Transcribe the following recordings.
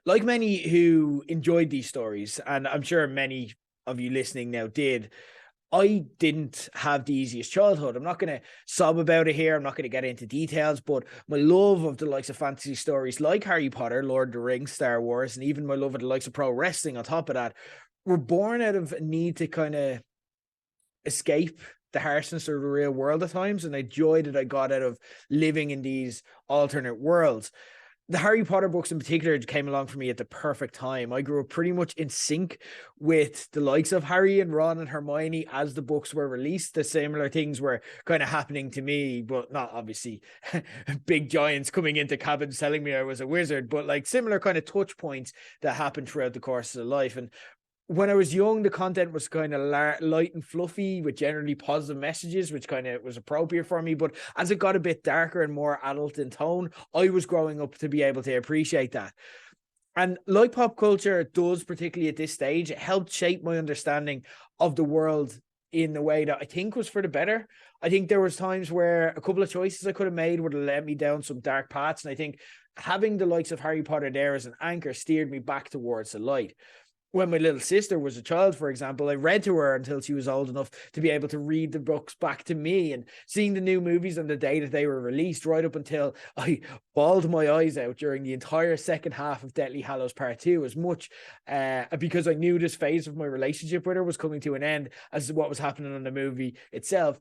like many who enjoyed these stories, and I'm sure many of you listening now did, I didn't have the easiest childhood. I'm not going to sob about it here. I'm not going to get into details, but my love of the likes of fantasy stories like Harry Potter, Lord of the Rings, Star Wars, and even my love of the likes of pro wrestling on top of that were born out of a need to kind of escape the harshness of the real world at times, and the joy that I got out of living in these alternate worlds. The Harry Potter books in particular came along for me at the perfect time. I grew up pretty much in sync with the likes of Harry and Ron and Hermione as the books were released. The similar things were kind of happening to me, but not obviously big giants coming into cabins telling me I was a wizard, but like similar kind of touch points that happened throughout the course of life. And when I was young, the content was kind of light and fluffy with generally positive messages, which kind of was appropriate for me. But as it got a bit darker and more adult in tone, I was growing up to be able to appreciate that. And like pop culture does, particularly at this stage, it helped shape my understanding of the world in a way that I think was for the better. I think there was times where a couple of choices I could have made would have led me down some dark paths. And I think having the likes of Harry Potter there as an anchor steered me back towards the light. When my little sister was a child, for example, I read to her until she was old enough to be able to read the books back to me, and seeing the new movies on the day that they were released, right up until I bawled my eyes out during the entire second half of Deathly Hallows Part 2, as much because I knew this phase of my relationship with her was coming to an end as what was happening on the movie itself.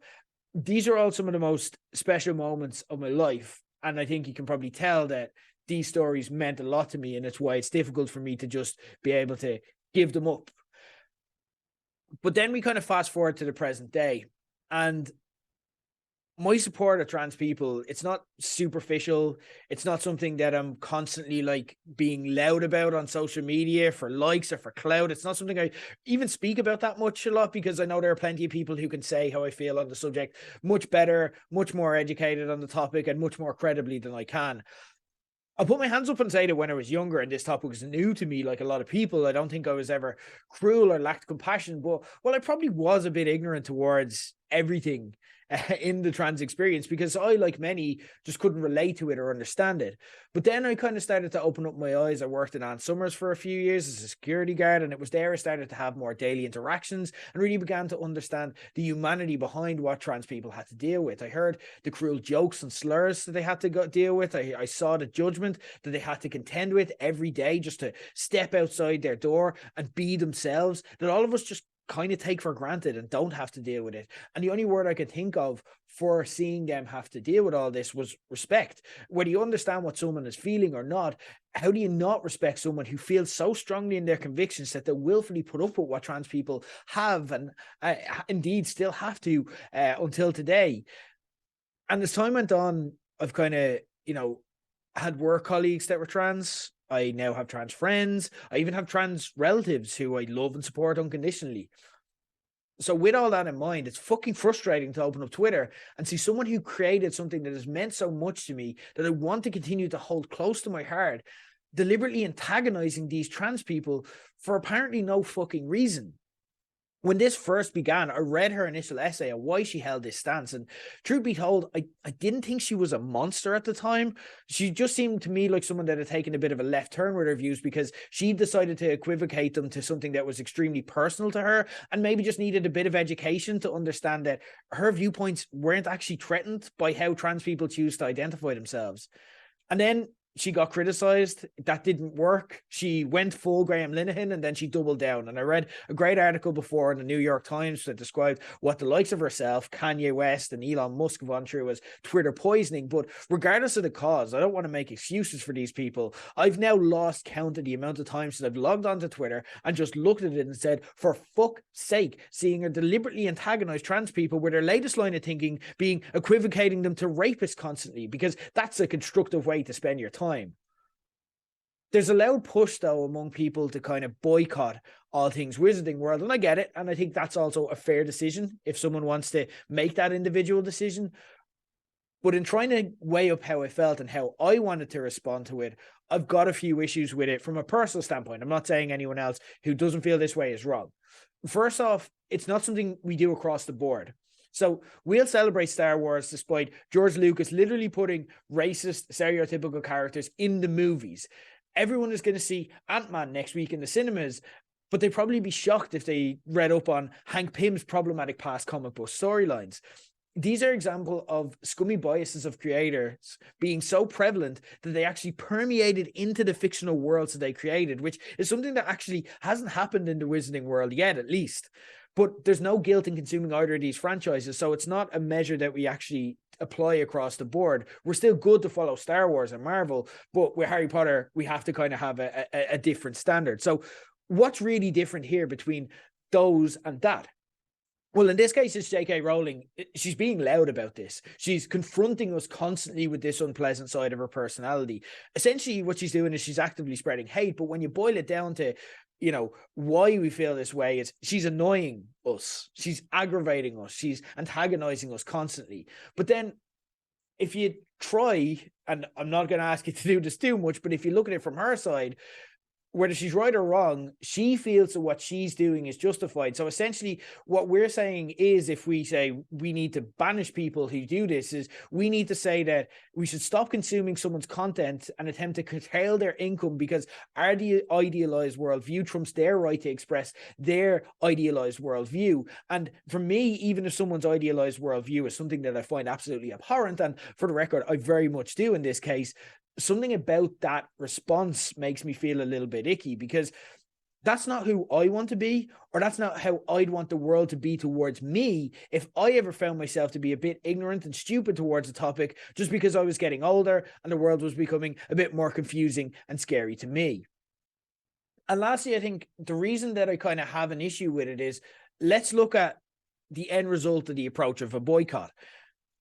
These are all some of the most special moments of my life, and I think you can probably tell that these stories meant a lot to me, and it's why it's difficult for me to just be able to give them up. But then we kind of fast forward to the present day, and my support of trans people, it's not superficial. It's not something that I'm constantly like being loud about on social media for likes or for clout. It's not something I even speak about that much a lot, because I know there are plenty of people who can say how I feel on the subject much better, much more educated on the topic, and much more credibly than I can. I'll put my hands up and say that when I was younger and this topic was new to me, like a lot of people, I don't think I was ever cruel or lacked compassion, but well, I probably was a bit ignorant towards everything in the trans experience, because I, like many, just couldn't relate to it or understand it. But then I kind of started to open up my eyes. I worked in Ann Summers for a few years as a security guard, and it was there I started to have more daily interactions and really began to understand the humanity behind what trans people had to deal with. I heard the cruel jokes and slurs that they had to deal with. I saw the judgment that they had to contend with every day just to step outside their door and be themselves, that all of us just kind of take for granted and don't have to deal with it. And the only word I could think of for seeing them have to deal with all this was respect. Whether you understand what someone is feeling or not, how do you not respect someone who feels so strongly in their convictions that they willfully put up with what trans people have and indeed still have to until today? And as time went on, I've kind of, had work colleagues that were trans. I now have trans friends. I even have trans relatives who I love and support unconditionally. So with all that in mind, it's fucking frustrating to open up Twitter and see someone who created something that has meant so much to me, that I want to continue to hold close to my heart, deliberately antagonizing these trans people for apparently no fucking reason. When this first began, I read her initial essay on why she held this stance. And truth be told, I didn't think she was a monster at the time. She just seemed to me like someone that had taken a bit of a left turn with her views, because she decided to equivocate them to something that was extremely personal to her, and maybe just needed a bit of education to understand that her viewpoints weren't actually threatened by how trans people choose to identify themselves. And then she got criticized. That didn't work. She went full Graham Linehan, and then she doubled down. And I read a great article before in the New York Times that described what the likes of herself, Kanye West, and Elon Musk have gone through as Twitter poisoning. But regardless of the cause, I don't want to make excuses for these people. I've now lost count of the amount of times that I've logged onto Twitter and just looked at it and said, for fuck's sake, seeing her deliberately antagonize trans people with her latest line of thinking being equivocating them to rapists constantly, because that's a constructive way to spend your time. There's a loud push, though, among people to kind of boycott all things Wizarding World, and I get it, and I think that's also a fair decision if someone wants to make that individual decision. But in trying to weigh up how I felt and how I wanted to respond to it, I've got a few issues with it from a personal standpoint. I'm not saying anyone else who doesn't feel this way is wrong. First off, it's not something we do across the board. So we'll celebrate Star Wars despite George Lucas literally putting racist, stereotypical characters in the movies. Everyone is going to see Ant-Man next week in the cinemas, but they'd probably be shocked if they read up on Hank Pym's problematic past comic book storylines. These are examples of scummy biases of creators being so prevalent that they actually permeated into the fictional worlds that they created, which is something that actually hasn't happened in the Wizarding world yet, at least. But there's no guilt in consuming either of these franchises, so it's not a measure that we actually apply across the board. We're still good to follow Star Wars and Marvel, but with Harry Potter, we have to kind of have a different standard. So what's really different here between those and that? Well, in this case, it's JK Rowling. She's being loud about this. She's confronting us constantly with this unpleasant side of her personality. Essentially, what she's doing is she's actively spreading hate. But when you boil it down to, why we feel this way, is she's annoying us. She's aggravating us. She's antagonizing us constantly. But then if you try, and I'm not going to ask you to do this too much, but if you look at it from her side, whether she's right or wrong, she feels that what she's doing is justified. So essentially what we're saying is, if we say we need to banish people who do this, is we need to say that we should stop consuming someone's content and attempt to curtail their income because our idealized worldview trumps their right to express their idealized worldview. And for me, even if someone's idealized worldview is something that I find absolutely abhorrent, and for the record, I very much do in this case, something about that response makes me feel a little bit icky, because that's not who I want to be, or that's not how I'd want the world to be towards me if I ever found myself to be a bit ignorant and stupid towards a topic just because I was getting older and the world was becoming a bit more confusing and scary to me. And lastly, I think the reason that I kind of have an issue with it is, let's look at the end result of the approach of a boycott.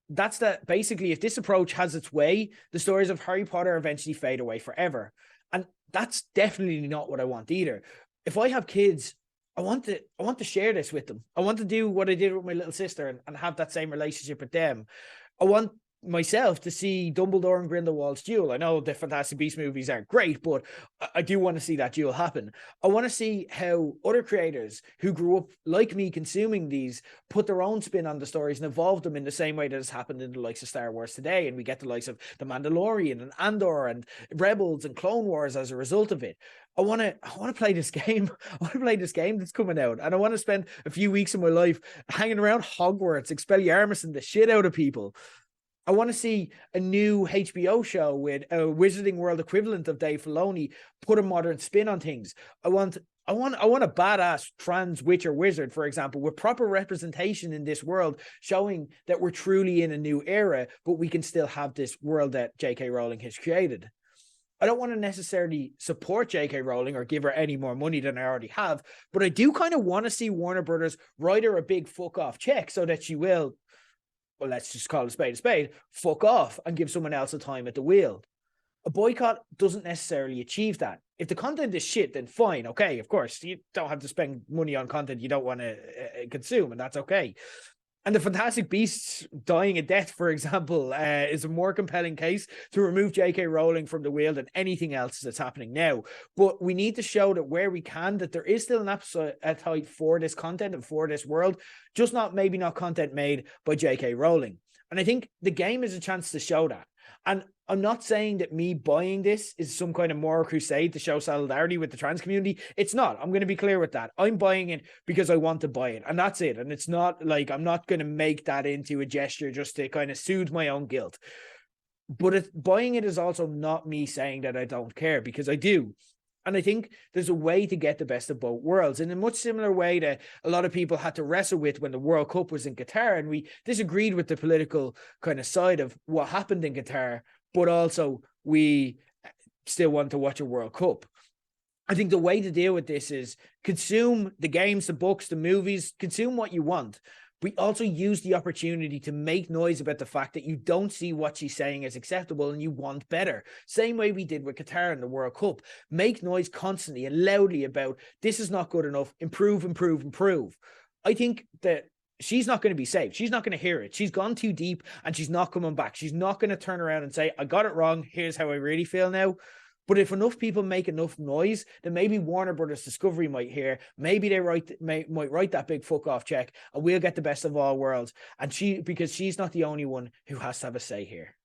That's that basically, if this approach has its way, the stories of Harry Potter eventually fade away forever. And that's definitely not what I want either. If I have kids, I want to share this with them. I want to do what I did with my little sister and have that same relationship with them. I want myself to see Dumbledore and Grindelwald's duel. I know the Fantastic Beasts movies aren't great, but I do want to see that duel happen. I want to see how other creators who grew up like me consuming these put their own spin on the stories and evolve them in the same way that has happened in the likes of Star Wars today. And we get the likes of The Mandalorian and Andor and Rebels and Clone Wars as a result of it. I want to play this game. I want to play this game that's coming out, and I want to spend a few weeks of my life hanging around Hogwarts, Expelliarmus and the shit out of people. I want to see a new HBO show with a Wizarding World equivalent of Dave Filoni put a modern spin on things. I want a badass trans witch or wizard, for example, with proper representation in this world, showing that we're truly in a new era, but we can still have this world that JK Rowling has created. I don't want to necessarily support JK Rowling or give her any more money than I already have, but I do kind of want to see Warner Brothers write her a big fuck off check so that she will, well, let's just call a spade, fuck off and give someone else a time at the wheel. A boycott doesn't necessarily achieve that. If the content is shit, then fine. Okay, of course, you don't have to spend money on content you don't want to consume, and that's okay. And the Fantastic Beasts dying a death, for example, is a more compelling case to remove JK Rowling from the wheel than anything else that's happening now. But we need to show that where we can, that there is still an appetite for this content and for this world, just maybe not content made by JK Rowling. And I think the game is a chance to show that. And I'm not saying that me buying this is some kind of moral crusade to show solidarity with the trans community. It's not. I'm going to be clear with that. I'm buying it because I want to buy it, and that's it. And it's not like I'm not going to make that into a gesture just to kind of soothe my own guilt. But buying it is also not me saying that I don't care, because I do. And I think there's a way to get the best of both worlds, in a much similar way that a lot of people had to wrestle with when the World Cup was in Qatar, and we disagreed with the political kind of side of what happened in Qatar, but also we still want to watch a World Cup. I think the way to deal with this is consume the games, the books, the movies, consume what you want. We also use the opportunity to make noise about the fact that you don't see what she's saying as acceptable and you want better. Same way we did with Qatar in the World Cup. Make noise constantly and loudly about this is not good enough. Improve, improve, improve. I think that she's not going to be saved. She's not going to hear it. She's gone too deep and she's not coming back. She's not going to turn around and say, I got it wrong. Here's how I really feel now. But if enough people make enough noise, then maybe Warner Brothers Discovery might hear, maybe they might write that big fuck off check, and we'll get the best of all worlds. And because she's not the only one who has to have a say here.